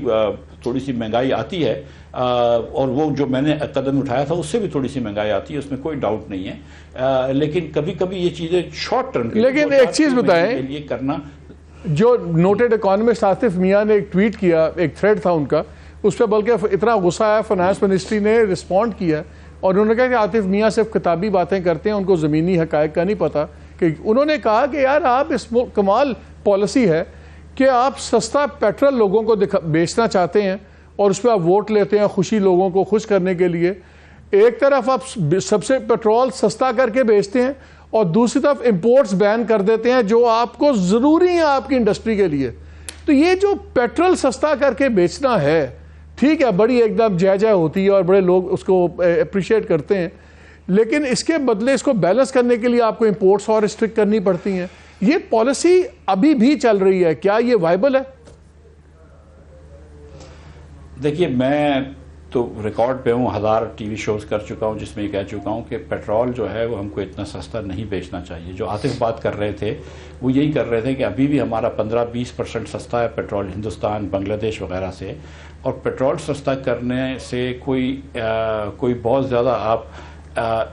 تھوڑی سی مہنگائی آتی ہے، اور وہ جو میں نے قدم اٹھایا تھا اس سے بھی تھوڑی سی مہنگائی آتی ہے، اس میں کوئی ڈاؤٹ نہیں ہے. لیکن کبھی کبھی یہ چیزیں شارٹ ٹرم، لیکن ایک چیز بتائیں، یہ کرنا، جو نوٹڈ اکانومسٹ آصف میاں نے ایک ٹویٹ کیا، ایک تھریڈ تھا ان کا، اس پہ بلکہ اتنا غصہ آیا، فائنانس منسٹری نے رسپونڈ کیا، اور انہوں نے کہا کہ عاطف میاں صرف کتابی باتیں کرتے ہیں، ان کو زمینی حقائق کا نہیں پتہ. کہ انہوں نے کہا کہ یار آپ اس کمال پالیسی ہے کہ آپ سستا پیٹرول لوگوں کو بیچنا چاہتے ہیں، اور اس پہ آپ ووٹ لیتے ہیں خوشی لوگوں کو خوش کرنے کے لیے. ایک طرف آپ سب سے پیٹرول سستا کر کے بیچتے ہیں، اور دوسری طرف امپورٹس بین کر دیتے ہیں جو آپ کو ضروری ہیں آپ کی انڈسٹری کے لیے. تو یہ جو پیٹرول سستا کر کے بیچنا ہے، ٹھیک ہے، بڑی ایک دم جے جے ہوتی ہے اور بڑے لوگ اس کو اپریشیٹ کرتے ہیں، لیکن اس کے بدلے اس کو بیلنس کرنے کے لیے آپ کو امپورٹس اور ریسٹرکٹ کرنی پڑتی ہیں. یہ پالیسی ابھی بھی چل رہی ہے، کیا یہ وائبل ہے؟ دیکھیے، میں تو ریکارڈ پہ ہوں، 1000 ٹی وی شوز کر چکا ہوں جس میں یہ کہہ چکا ہوں کہ پیٹرول جو ہے وہ ہم کو اتنا سستا نہیں بیچنا چاہیے. جو عاطف بات کر رہے تھے وہ یہی کر رہے تھے کہ ابھی بھی ہمارا 15-20% سستا ہے پیٹرول ہندوستان، بنگلہ دیش وغیرہ سے، اور پیٹرول سستا کرنے سے کوئی بہت زیادہ آپ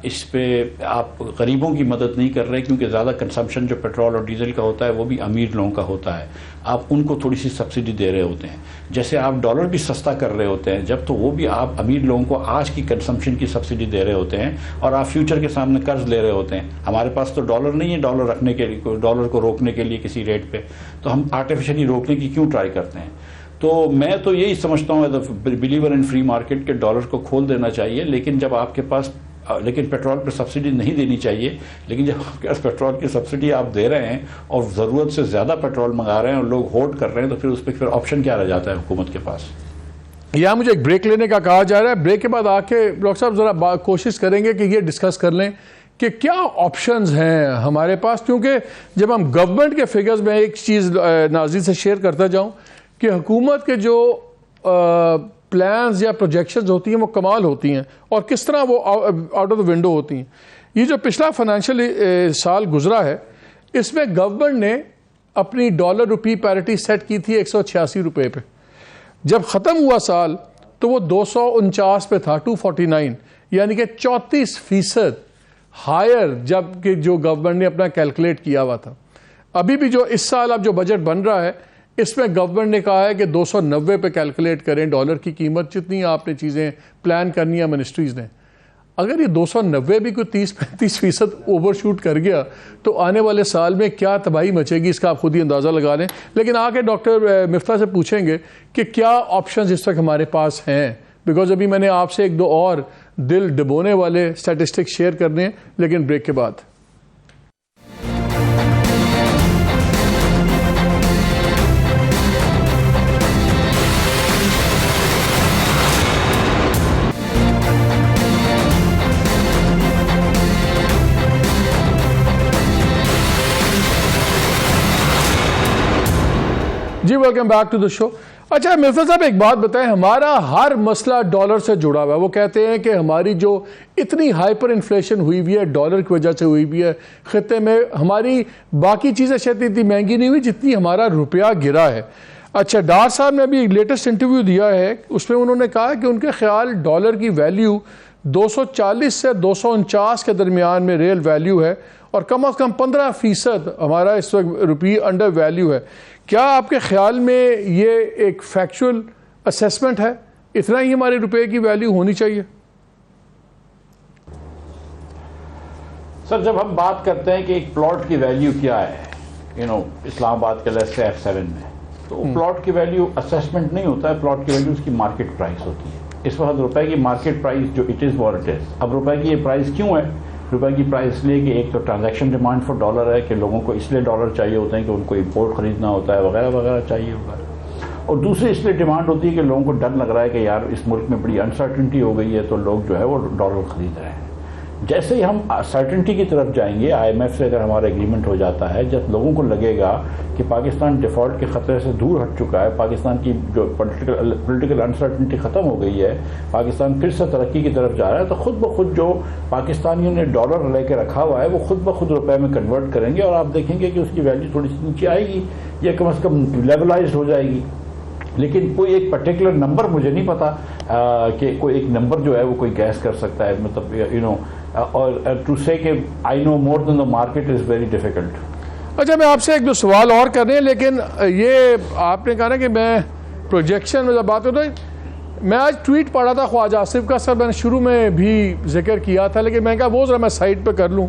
اس پہ آپ غریبوں کی مدد نہیں کر رہے، کیونکہ زیادہ کنسمپشن جو پیٹرول اور ڈیزل کا ہوتا ہے وہ بھی امیر لوگوں کا ہوتا ہے. آپ ان کو تھوڑی سی سبسڈی دے رہے ہوتے ہیں. جیسے آپ ڈالر بھی سستا کر رہے ہوتے ہیں جب، تو وہ بھی آپ امیر لوگوں کو آج کی کنسمپشن کی سبسڈی دے رہے ہوتے ہیں، اور آپ فیوچر کے سامنے قرض لے رہے ہوتے ہیں. ہمارے پاس تو ڈالر نہیں ہے ڈالر رکھنے کے لیے، ڈالر کو روکنے کے لیے کسی ریٹ پہ، تو ہم آرٹیفیشلی روکنے کی کیوں ٹرائی کرتے ہیں؟ تو میں تو یہی سمجھتا ہوں as a believer in free market کہ ڈالر کو کھول دینا چاہیے، لیکن جب آپ کے پاس پیٹرول پہ سبسڈی نہیں دینی چاہیے. لیکن جب آپ کے پاس پیٹرول کی سبسڈی آپ دے رہے ہیں اور ضرورت سے زیادہ پیٹرول منگا رہے ہیں اور لوگ ہوٹ کر رہے ہیں، تو پھر اس پہ پھر آپشن کیا رہ جاتا ہے حکومت کے پاس؟ یہاں مجھے ایک بریک لینے کا کہا جا رہا ہے. بریک کے بعد آ کے ڈاکٹر صاحب ذرا کوشش کریں گے کہ یہ ڈسکس کر لیں کہ کیا آپشنز ہیں ہمارے پاس، کیونکہ جب ہم گورنمنٹ کے فگرز میں ایک چیز ناظرین سے شیئر کرتا جاؤں کہ حکومت کے جو پلانز یا پروجیکشنز ہوتی ہیں وہ کمال ہوتی ہیں، اور کس طرح وہ آؤٹ آف دا ونڈو ہوتی ہیں. یہ جو پچھلا فائنینشیل سال گزرا ہے، اس میں گورنمنٹ نے اپنی ڈالر روپی پیرٹی سیٹ کی تھی 186 روپے پہ. جب ختم ہوا سال تو وہ 249 پہ تھا، 249، یعنی کہ 34% ہائر جب کہ جو گورنمنٹ نے اپنا کیلکولیٹ کیا ہوا تھا. ابھی بھی جو اس سال اب جو بجٹ بن رہا ہے اس میں گورنمنٹ نے کہا ہے کہ 290 پہ کیلکولیٹ کریں ڈالر کی قیمت، جتنی آپ نے چیزیں پلان کرنی ہیں منسٹریز نے. اگر یہ 290 بھی کوئی 30-35% اوور شوٹ کر گیا تو آنے والے سال میں کیا تباہی مچے گی، اس کا آپ خود ہی اندازہ لگا لیں. لیکن آ کے ڈاکٹر مفتاح سے پوچھیں گے کہ کیا آپشنز اس وقت ہمارے پاس ہیں، بیکاز ابھی میں نے آپ سے ایک دو اور دل ڈبونے والے اسٹیٹسٹکس شیئر کرنے ہیں، لیکن بریک کے بعد. جی ویلکم بیک ٹو دا شو. اچھا مرزا صاحب ایک بات بتائیں، ہمارا ہر مسئلہ ڈالر سے جڑا ہوا ہے. وہ کہتے ہیں کہ ہماری جو اتنی ہائپر انفلیشن ہوئی ہوئی ہے ڈالر کی وجہ سے ہوئی ہوئی ہے خطے میں، ہماری باقی چیزیں شاید اتنی مہنگی نہیں ہوئی جتنی ہمارا روپیہ گرا ہے. اچھا ڈار صاحب نے ابھی لیٹسٹ انٹرویو دیا ہے، اس میں انہوں نے کہا کہ ان کے خیال ڈالر کی ویلیو 240 سے 249 کے درمیان میں ریل ویلیو ہے، اور کم از کم 15% ہمارا اس وقت روپی انڈر ویلیو ہے. کیا آپ کے خیال میں یہ ایک فیکچول اسیسمنٹ ہے؟ اتنا ہی ہمارے روپے کی ویلیو ہونی چاہیے؟ سر جب ہم بات کرتے ہیں کہ ایک پلاٹ کی ویلیو کیا ہے، اسلام آباد کے لیے F7 میں، تو پلاٹ کی ویلیو اسیسمنٹ نہیں ہوتا ہے. پلاٹ کی ویلیو اس کی مارکیٹ پرائس ہوتی ہے. اس وقت روپے کی مارکیٹ پرائس جو it is what it is. اب روپے کی یہ پرائس کیوں ہے؟ روپے کی پرائس اس لیے کہ ایک تو ٹرانزیکشن ڈیمانڈ فار ڈالر ہے کہ لوگوں کو اس لیے ڈالر چاہیے ہوتے ہیں کہ ان کو امپورٹ خریدنا ہوتا ہے وغیرہ وغیرہ چاہیے ہوگا. اور دوسری اس لیے ڈیمانڈ ہوتی ہے کہ لوگوں کو ڈر لگ رہا ہے کہ یار اس ملک میں بڑی انسرٹنٹی ہو گئی ہے تو لوگ جو ہے وہ ڈالر خرید رہے ہیں. جیسے ہی ہم سرٹنٹی کی طرف جائیں گے، IMF سے اگر ہمارا ایگریمنٹ ہو جاتا ہے، جب لوگوں کو لگے گا کہ پاکستان ڈیفالٹ کے خطرے سے دور ہٹ چکا ہے، پاکستان کی جو پولیٹیکل انسرٹنٹی ختم ہو گئی ہے، پاکستان پھر سے ترقی کی طرف جا رہا ہے، تو خود بخود جو پاکستانیوں نے ڈالر لے کے رکھا ہوا ہے وہ خود بخود روپے میں کنورٹ کریں گے، اور آپ دیکھیں گے کہ اس کی ویلیو تھوڑی سی نیچے آئے گی یا کم از کم لیولائزڈ ہو جائے گی. لیکن کوئی ایک پرٹیکولر نمبر مجھے نہیں پتا کہ کوئی ایک نمبر جو ہے وہ کوئی گیس کر سکتا ہے، مطلب اور ٹو سے کہ I know more than the market is very difficult. اچھا میں آپ سے ایک دو سوال اور کر رہے ہیں، لیکن یہ آپ نے کہا نا کہ میں پروجیکشن میں جب بات ہوتا ہے، میں آج ٹویٹ پڑھا تھا خواجہ آصف کا، سر میں نے شروع میں بھی ذکر کیا تھا لیکن میں کہا وہ ذرا میں سائٹ پہ کر لوں.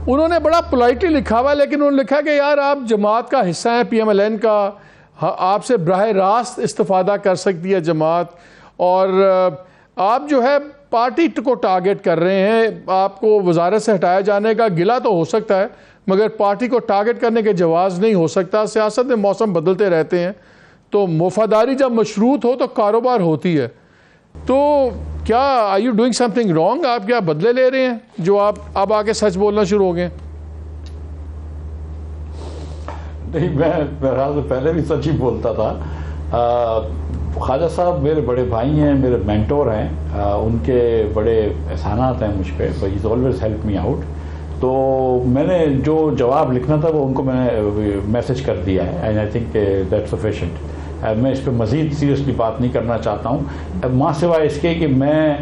انہوں نے بڑا پولائٹلی لکھا ہوا ہے، لیکن انہوں نے لکھا کہ یار آپ جماعت کا حصہ ہیں، PMLN کا، آپ سے براہ راست استفادہ کر سکتی ہے جماعت، اور آپ جو ہے پارٹی کو ٹارگٹ کر رہے ہیں. آپ کو وزارت سے ہٹایا جانے کا گلہ تو ہو سکتا ہے مگر پارٹی کو ٹارگٹ کرنے کے جواز نہیں ہو سکتا. سیاست میں موسم بدلتے رہتے ہیں، تو وفاداری جب مشروط ہو تو کاروبار ہوتی ہے. تو کیا are you doing something wrong? آپ کیا بدلے لے رہے ہیں جو آپ اب آ کے سچ بولنا شروع ہو گئے؟ نہیں، میں پہلے بھی سچ ہی بولتا تھا. خواجہ صاحب میرے بڑے بھائی ہیں, میرے مینٹور ہیں, ان کے بڑے احسانات ہیں مجھ پہ, he is always help me out. تو میں نے جو جواب لکھنا تھا وہ ان کو میں نے میسج کر دیا ہے, and I think that sufficient. میں اس پہ مزید سیریسلی بات نہیں کرنا چاہتا ہوں, ماں سوائے اس کے کہ میں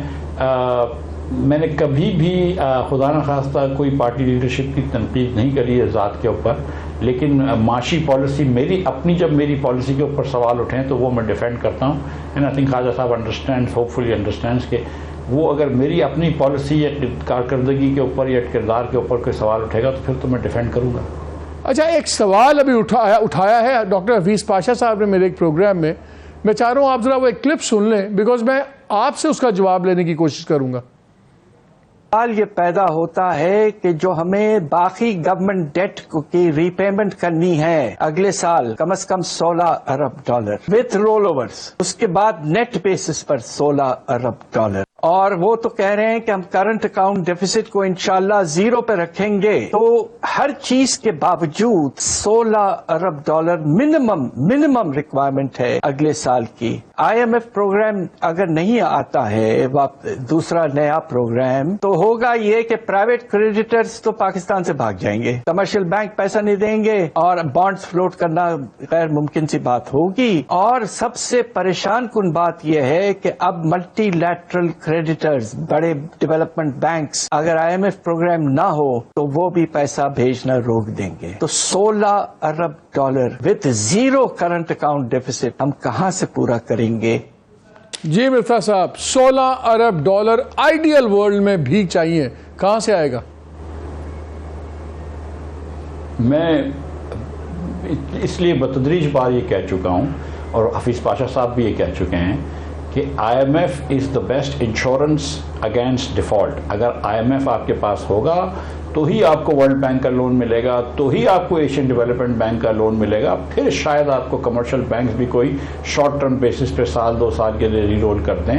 نے کبھی بھی خدا نخواستہ کوئی پارٹی لیڈرشپ کی تنقید نہیں کری ہے ذات کے اوپر, لیکن معاشی پالیسی جب میری پالیسی کے اوپر سوال اٹھیں تو وہ میں ڈیفینڈ کرتا ہوں. اینڈ آئی تھنک خواجہ صاحب انڈرسٹینڈ, ہوپ فلی انڈرسٹینڈس کہ وہ اگر میری اپنی پالیسی یا کارکردگی کے اوپر یا کردار کے اوپر کوئی سوال اٹھے گا تو پھر تو میں ڈیفینڈ کروں گا. اچھا, ایک سوال ابھی اٹھایا ہے ڈاکٹر حفیظ پاشا صاحب نے میرے ایک پروگرام میں. میں چاہ رہا ہوں آپ ذرا وہ ایک کلپ سن لیں, بیکاز میں آپ سے اس کا جواب لینے کی کوشش کروں گا. سوال یہ پیدا ہوتا ہے کہ جو ہمیں باقی گورنمنٹ ڈیٹ کی ری پیمنٹ کرنی ہے اگلے سال کم از کم $16 ارب وتھ رول اوورز, اس کے بعد نیٹ بیسس پر $16 ارب, اور وہ تو کہہ رہے ہیں کہ ہم کرنٹ اکاؤنٹ ڈیفیسٹ کو انشاءاللہ 0 پہ رکھیں گے. تو ہر چیز کے باوجود $16 ارب منیمم ریکوائرمنٹ ہے اگلے سال کی. IMF پروگرام اگر نہیں آتا ہے دوسرا نیا پروگرام, تو ہوگا یہ کہ پرائیویٹ کریڈیٹرز تو پاکستان سے بھاگ جائیں گے, کمرشل بینک پیسہ نہیں دیں گے, اور بانڈز فلوٹ کرنا غیر ممکن سی بات ہوگی. اور سب سے پریشان کن بات یہ ہے کہ اب ملٹی لیٹرل کریڈیٹرز, بڑے ڈیولپمنٹ بینکس, اگر IMF پروگرام نہ ہو تو وہ بھی پیسہ بھیجنا روک دیں گے. تو $16 ارب وتھ 0 کرنٹ اکاؤنٹ ڈیفیسٹ ہم کہاں سے پورا کریں گے؟ جی مفتاح صاحب, $16 ارب آئیڈیل ورلڈ میں بھی چاہیے, کہاں سے آئے گا؟ میں اس لیے بتدریج بار یہ کہہ چکا ہوں, اور حفیظ پاشا صاحب بھی یہ کہہ چکے ہیں کہ IMF از دا بیسٹ انشورنس اگینسٹ ڈیفالٹ. اگر IMF آپ کے پاس ہوگا تو ہی آپ کو ورلڈ بینک کا لون ملے گا, تو ہی آپ کو ایشین ڈیولپمنٹ بینک کا لون ملے گا. پھر شاید آپ کو کمرشل بینکس بھی کوئی شارٹ ٹرم بیسس پہ سال 2 سال کے لیے ری رول کر دیں.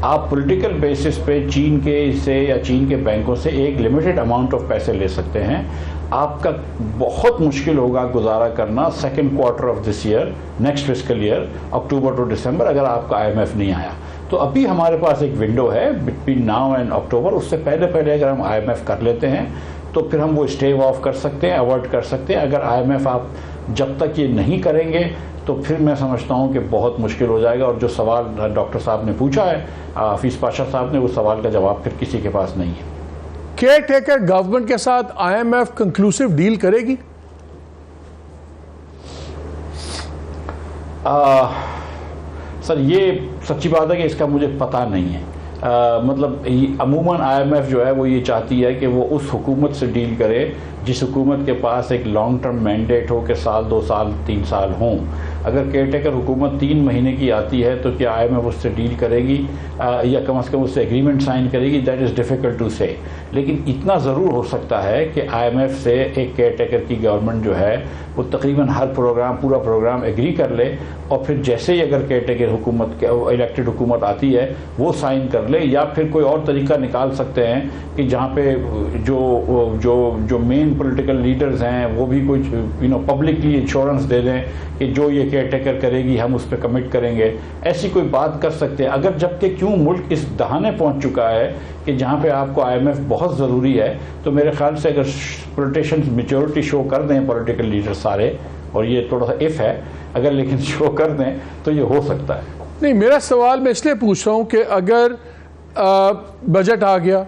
آپ پولیٹیکل بیسس پہ چین کے بینکوں سے ایک لمیٹڈ اماؤنٹ آف پیسے لے سکتے ہیں. آپ کا بہت مشکل ہوگا گزارا کرنا second quarter of this year, next fiscal year, October to December, اگر آپ کا IMF نہیں آیا. تو ابھی ہمارے پاس ایک ونڈو ہے بٹوین ناؤ اینڈ اکتوبر. اس سے پہلے اگر ہم IMF کر لیتے ہیں تو پھر ہم وہ اسٹیو آف کر سکتے ہیں, اوائڈ کر سکتے ہیں. اگر IMF آپ جب تک یہ نہیں کریں گے تو پھر میں سمجھتا ہوں کہ بہت مشکل ہو جائے گا. اور جو سوال ڈاکٹر صاحب نے پوچھا ہے, حفیظ پاشا صاحب نے, وہ سوال کا جواب پھر کسی کے پاس نہیں ہے. کیئر ٹیکر گورنمنٹ کے ساتھ IMF کنکلوسیو ڈیل کرے گی؟ سر یہ سچی بات ہے کہ اس کا مجھے پتہ نہیں ہے. مطلب عموماً IMF جو ہے وہ یہ چاہتی ہے کہ وہ اس حکومت سے ڈیل کرے جس حکومت کے پاس ایک لانگ ٹرم مینڈیٹ ہو کہ سال 2 سال 3 سال ہوں. اگر کیئر ٹیکر حکومت 3 مہینے کی آتی ہے تو کیا IMF اس سے ڈیل کرے گی یا کم از کم اس سے ایگریمنٹ سائن کرے گی؟ دیٹ از ڈیفیکلٹ ٹو سے. لیکن اتنا ضرور ہو سکتا ہے کہ IMF سے ایک کیئر ٹیکر کی گورنمنٹ جو ہے وہ تقریباً پورا پروگرام ایگری کر لے, اور پھر جیسے ہی اگر کیئر ٹیکر حکومت الیکٹڈ حکومت آتی ہے وہ سائن کر لے, یا پھر کوئی اور طریقہ نکال سکتے ہیں کہ جہاں پہ جو مین پولیٹیکل لیڈرز ہیں وہ بھی کچھ پبلکلی انشورنس دے دیں کہ جو یہ کیئر ٹیکر کرے گی ہم اس پہ کمٹ کریں گے. ایسی کوئی بات کر سکتے ہیں. اگر جبکہ کیوں ملک اس دہانے پہنچ چکا ہے کہ جہاں پہ آپ کو IMF بہت ضروری ہے, تو میرے خیال سے اگر پولیٹیشینز میچورٹی شو کر دیں, پولیٹیکل لیڈر سارے, اور یہ تھوڑا سا اف ہے, اگر لیکن شو کر دیں تو یہ ہو سکتا ہے. نہیں, میرا سوال میں اس لیے پوچھ رہا ہوں کہ اگر بجٹ آ گیا,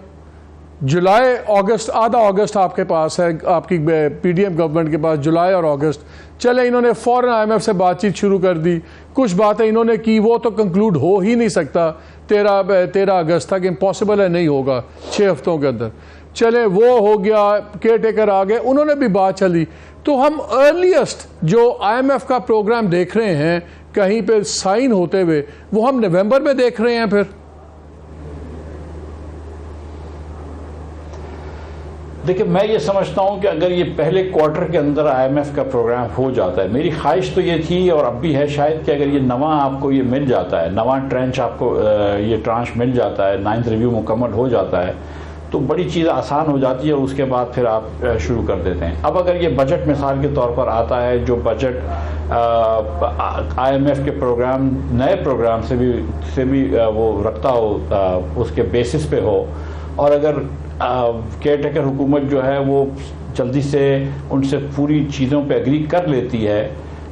جولائی اگست, آدھا اگست آپ کے پاس ہے, آپ کی PDM گورنمنٹ کے پاس جولائی اور اگست, چلے انہوں نے فوراً IMF سے بات چیت شروع کر دی, کچھ باتیں انہوں نے کی, وہ تو کنکلوڈ ہو ہی نہیں سکتا 13 اگست تک, امپاسبل ہے, نہیں ہوگا 6 ہفتوں کے اندر. چلے وہ ہو گیا, کیئر ٹیکر آ گئے, انہوں نے بھی بات چلی, تو ہم ارلیسٹ جو IMF کا پروگرام دیکھ رہے ہیں کہیں پہ سائن ہوتے ہوئے وہ ہم نومبر میں دیکھ رہے ہیں. پھر دیکھیں, میں یہ سمجھتا ہوں کہ اگر یہ پہلے کوارٹر کے اندر IMF کا پروگرام ہو جاتا ہے, میری خواہش تو یہ تھی اور اب بھی ہے شاید, کہ اگر یہ نواں آپ کو یہ مل جاتا ہے, نواں ٹرانچ آپ کو یہ ٹرانچ مل جاتا ہے, 9th ریویو مکمل ہو جاتا ہے, تو بڑی چیز آسان ہو جاتی ہے اور اس کے بعد پھر آپ شروع کر دیتے ہیں. اب اگر یہ بجٹ مثال کے طور پر آتا ہے جو بجٹ آئی ایم ایف کے پروگرام نئے پروگرام سے بھی وہ رکھتا ہو, اس کے بیسس پہ ہو, اور اگر کیئر ٹیکر حکومت جو ہے وہ جلدی سے ان سے پوری چیزوں پہ اگری کر لیتی ہے,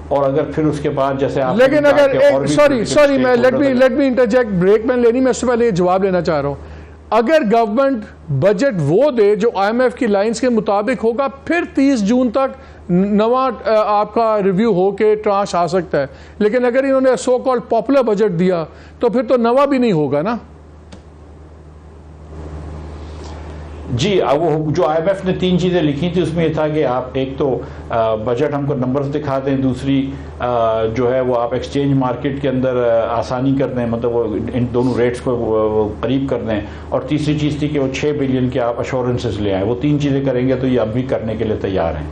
اور اگر پھر اس کے بعد جیسے آپ لیکن اگر سوری میں لیٹ می انٹرجیکٹ, بریک میں لینی, میں اس سے پہلے یہ جواب لینا چاہ رہا ہوں. اگر گورنمنٹ بجٹ وہ دے جو آئی ایم ایف کی لائنز کے مطابق ہوگا, پھر 30 جون تک نواں آپ کا ریویو ہو کے ٹرانش آ سکتا ہے. لیکن اگر انہوں نے سو کالڈ پاپولر بجٹ دیا تو پھر تو نواں بھی نہیں ہوگا نا. جی, وہ جو آئی ایم ایف نے 3 چیزیں لکھی تھی اس میں یہ تھا کہ آپ ایک تو بجٹ ہم کو نمبرز دکھا دیں, دوسری جو ہے وہ آپ ایکسچینج مارکیٹ کے اندر آسانی کر دیں, مطلب وہ ان دونوں ریٹس کو قریب کر دیں, اور تیسری چیز تھی کہ وہ 6 بلین کے آپ ایشورنسز لے آئیں. وہ 3 چیزیں کریں گے تو یہ اب بھی کرنے کے لیے تیار ہیں.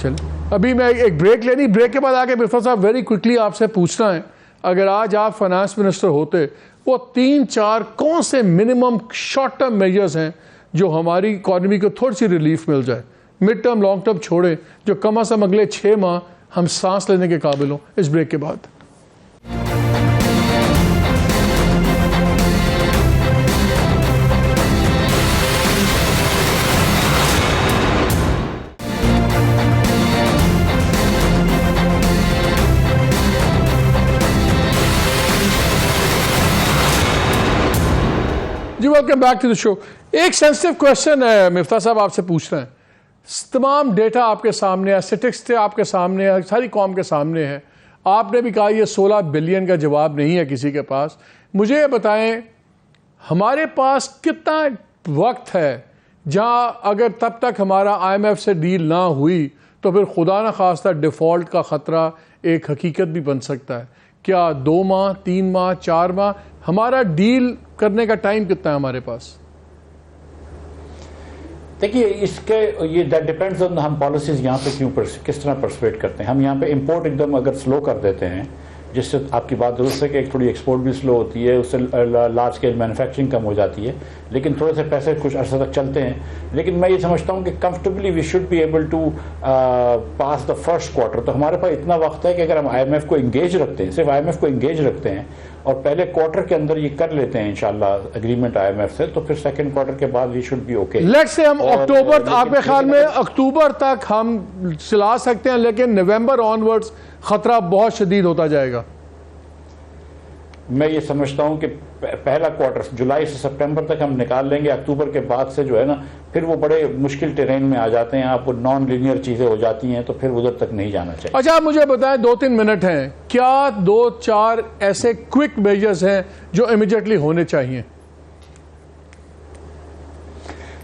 چلیں ابھی میں ایک بریک لینی, بریک کے بعد آ کے مرفت صاحب ویری کوئکلی آپ سے پوچھنا ہے, اگر آج آپ فائنانس منسٹر ہوتے, وہ 3-4 کون سے منیمم شارٹ ٹرم میجرز ہیں جو ہماری اکانومی کو تھوڑی سی ریلیف مل جائے, مڈ ٹرم لانگ ٹرم چھوڑیں, جو کم از کم اگلے 6 ماہ ہم سانس لینے کے قابل ہوں. اس بریک کے بعد جی ویلکم بیک ٹو دا شو. ایک سینسٹیو کوشچن ہے مفتاح صاحب آپ سے پوچھ رہے ہیں. تمام ڈیٹا آپ کے سامنے ہے, اسٹیٹسٹکس آپ کے سامنے ہے, ساری قوم کے سامنے ہے. آپ نے بھی کہا یہ 16 بلین کا جواب نہیں ہے کسی کے پاس. مجھے یہ بتائیں ہمارے پاس کتنا وقت ہے جہاں اگر تب تک ہمارا آئی ایم ایف سے ڈیل نہ ہوئی تو پھر خدا نہ خواستہ ڈیفالٹ کا خطرہ ایک حقیقت بھی بن سکتا ہے. کیا 2 ماہ, 3 ماہ, 4 ماہ, ہمارا ڈیل کرنے کا ٹائم کتنا ہے ہمارے پاس؟ دیکھیے اس کے یہ دیٹ ڈیپینڈز آن ہم پالیسیز یہاں پہ کس طرح پرسویٹ کرتے ہیں. ہم یہاں پہ امپورٹ ایک دم اگر سلو کر دیتے ہیں, جس سے آپ کی بات درست ہے کہ ایک تھوڑی ایکسپورٹ بھی سلو ہوتی ہے, اس سے لارج اسکیل مینوفیکچرنگ کم ہو جاتی ہے, لیکن تھوڑے سے پیسے کچھ عرصہ تک چلتے ہیں. لیکن میں یہ سمجھتا ہوں کہ comfortably we should be able to pass the first quarter. تو ہمارے پاس اتنا وقت ہے کہ اگر ہم آئی ایم ایف کو انگیج رکھتے ہیں, صرف آئی ایم ایف کو انگیج رکھتے ہیں اور پہلے کوارٹر کے اندر یہ کر لیتے ہیں انشاءاللہ اگریمنٹ آئی ایم ایف سے, تو پھر سیکنڈ کوارٹر کے بعد we should be okay. Let's say ہم اکتوبر, آپ کے خیال میں اکتوبر تک ہم چلا سکتے ہیں, لیکن نومبر آنورڈز خطرہ بہت شدید ہوتا جائے گا. میں یہ سمجھتا ہوں کہ پہلا کوارٹر جولائی سے سپٹمبر تک ہم نکال لیں گے. اکتوبر کے بعد سے جو ہے نا پھر وہ بڑے مشکل ٹیرین میں آ جاتے ہیں, آپ کو نان لینئر چیزیں ہو جاتی ہیں, تو پھر ادھر تک نہیں جانا چاہیے. اچھا آپ مجھے بتائیں 2-3 منٹ ہیں, کیا 2-4 ایسے کوئک میجرز ہیں جو امیڈیٹلی ہونے چاہیے؟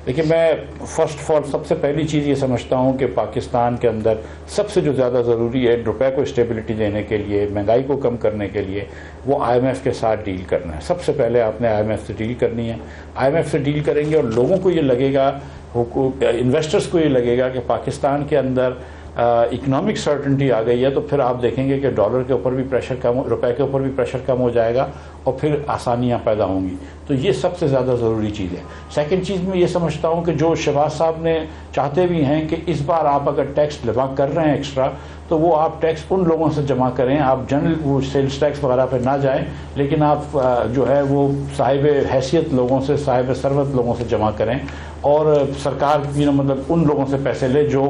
دیکھیے میں فرسٹ آف آل سب سے پہلی چیز یہ سمجھتا ہوں کہ پاکستان کے اندر سب سے جو زیادہ ضروری ہے روپے کو اسٹیبلٹی دینے کے لیے, مہنگائی کو کم کرنے کے لیے, وہ آئی ایم ایف کے ساتھ ڈیل کرنا ہے. سب سے پہلے آپ نے آئی ایم ایف سے ڈیل کرنی ہے. آئی ایم ایف سے ڈیل کریں گے اور لوگوں کو یہ لگے گا, انویسٹرز کو یہ لگے گا کہ پاکستان کے اندر اکنامک سرٹنٹی آ گئی ہے, تو پھر آپ دیکھیں گے کہ ڈالر کے اوپر بھی پریشر کم, روپے کے اوپر بھی پریشر کم ہو جائے گا اور پھر آسانیاں پیدا ہوں گی. تو یہ سب سے زیادہ ضروری چیز ہے. سیکنڈ چیز میں یہ سمجھتا ہوں کہ جو شہباز صاحب نے چاہتے بھی ہیں کہ اس بار آپ اگر ٹیکس جمع کر رہے ہیں ایکسٹرا, تو وہ آپ ٹیکس ان لوگوں سے جمع کریں, آپ جنرل وہ سیلز ٹیکس وغیرہ پہ نہ جائیں, لیکن آپ جو ہے وہ صاحب حیثیت لوگوں سے, صاحب ثروت لوگوں سے جمع کریں, اور سرکار مطلب ان لوگوں سے پیسے لے جو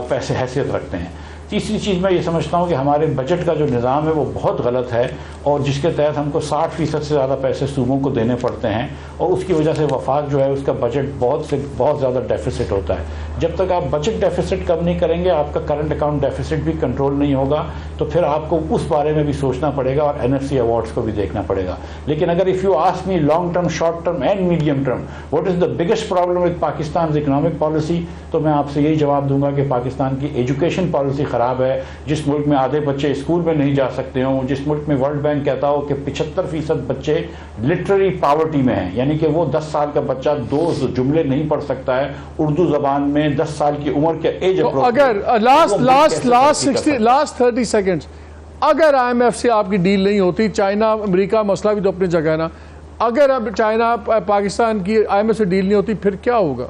پیسے حیثیت رکھتے ہیں. تیسری چیز میں یہ سمجھتا ہوں کہ ہمارے بجٹ کا جو نظام ہے وہ بہت غلط ہے, اور جس کے تحت ہم کو 60% سے زیادہ پیسے صوبوں کو دینے پڑتے ہیں, اور اس کی وجہ سے وفاق جو ہے اس کا بجٹ بہت زیادہ ڈیفیسٹ ہوتا ہے. جب تک آپ بجٹ ڈیفیسٹ کم نہیں کریں گے, آپ کا کرنٹ اکاؤنٹ ڈیفیسٹ بھی کنٹرول نہیں ہوگا, تو پھر آپ کو اس بارے میں بھی سوچنا پڑے گا اور این ایف سی ایوارڈس کو بھی دیکھنا پڑے گا. لیکن اگر if you ask me long term, short term and medium term what is the biggest problem with Pakistan economic policy, تو میں آپ سے یہی جواب دوں گا کہ پاکستان کی ایجوکیشن پالیسی خراب ہے. جس ملک میں آدھے بچے اسکول میں نہیں جا سکتے ہوں, جس ملک میں ورلڈ بینک کہتا ہو کہ 75% بچے لٹرری پاورٹی میں ہیں, یعنی کہ وہ 10 سال کا بچہ 2 جملے نہیں پڑھ سکتا ہے اردو زبان میں 10 سال کی عمر کے ایج. اگر لاسٹ 30 سیکنڈز اگر آئی ایم ایف سے آپ کی ڈیل نہیں ہوتی, چائنا امریکہ مسئلہ بھی تو اپنی جگہ ہے نا, اگر اب چائنا پاکستان کی IMF سے ڈیل نہیں ہوتی پھر کیا ہوگا؟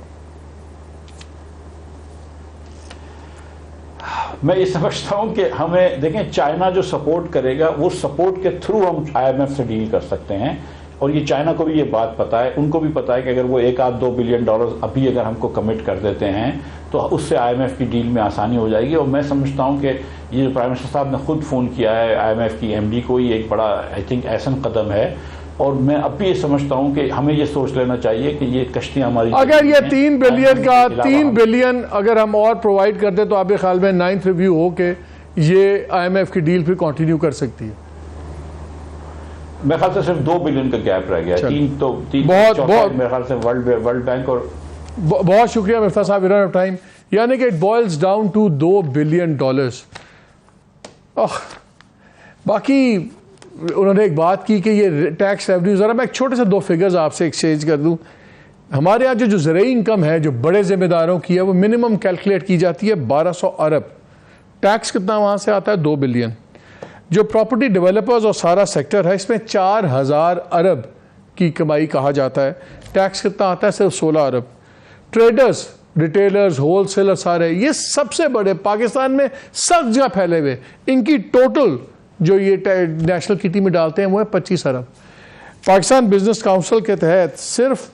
میں یہ سمجھتا ہوں کہ ہمیں دیکھیں چائنا جو سپورٹ کرے گا وہ سپورٹ کے تھرو ہم IMF سے ڈیل کر سکتے ہیں، اور یہ چائنا کو بھی یہ بات پتہ ہے، ان کو بھی پتہ ہے کہ اگر وہ $1-2 بلین ابھی اگر ہم کو کمٹ کر دیتے ہیں تو اس سے IMF کی ڈیل میں آسانی ہو جائے گی۔ اور میں سمجھتا ہوں کہ یہ جو پرائم منسٹر صاحب نے خود فون کیا ہے IMF کی MD کو، یہ ایک بڑا آئی تھنک احسن قدم ہے، اور میں اب بھی یہ سمجھتا ہوں کہ ہمیں یہ سوچ لینا چاہیے کہ یہ کشتیاں ہماری اگر یہ 3 بلین کا 3 بلین اگر ہم اور پرووائڈ کرتے تو آپ کے خیال میں 9th ریویو ہو کہ یہ IMF کی ڈیل پھر کنٹینیو کر سکتی ہے؟ میرے خیال سے صرف 2 بلین کا گیپ رہ گیا، 3 تو میرے خیال سے ورلڈ بینک اور بہت شکریہ مفتاح صاحب، رن آف ٹائم، یعنی کہ it boils down to $2 billion. باقی انہوں نے ایک بات کی کہ یہ ٹیکس ریونیو، ذرا میں ایک چھوٹے سے 2 فگرز آپ سے ایکسچینج کر دوں۔ ہمارے یہاں جو زرعی انکم ہے جو بڑے ذمہ داروں کی ہے وہ منیمم کیلکولیٹ کی جاتی ہے 1200 ارب، ٹیکس کتنا وہاں سے آتا ہے؟ 2 بلین۔ جو پراپرٹی ڈیولپرز اور سارا سیکٹر ہے اس میں 4000 ارب کی کمائی کہا جاتا ہے، ٹیکس کتنا آتا ہے؟ صرف 16 ارب۔ ٹریڈرز، ریٹیلرز، ہول سیلر سارے یہ سب سے بڑے پاکستان میں سب جگہ پھیلے ہوئے، ان کی ٹوٹل جو یہ نیشنل کٹی میں ڈالتے ہیں وہ ہے 25 ارب۔ پاکستان بزنس کاؤنسل کے تحت صرف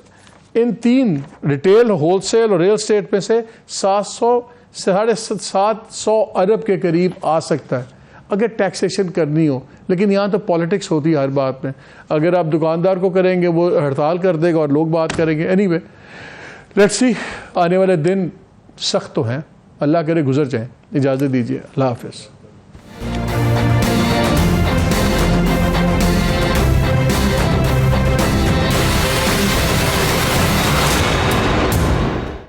ان 3 ریٹیل، ہول سیل اور ریل اسٹیٹ میں سے 700 ارب کے قریب آ سکتا ہے اگر ٹیکسیشن کرنی ہو، لیکن یہاں تو پالیٹکس ہوتی ہے ہر بات میں، اگر آپ دکاندار کو کریں گے وہ ہڑتال کر دے گا اور لوگ بات کریں گے۔ اینی وے لیٹس سی، آنے والے دن سخت تو ہیں، اللہ کرے گزر جائیں۔ اجازت دیجیے، اللہ حافظ۔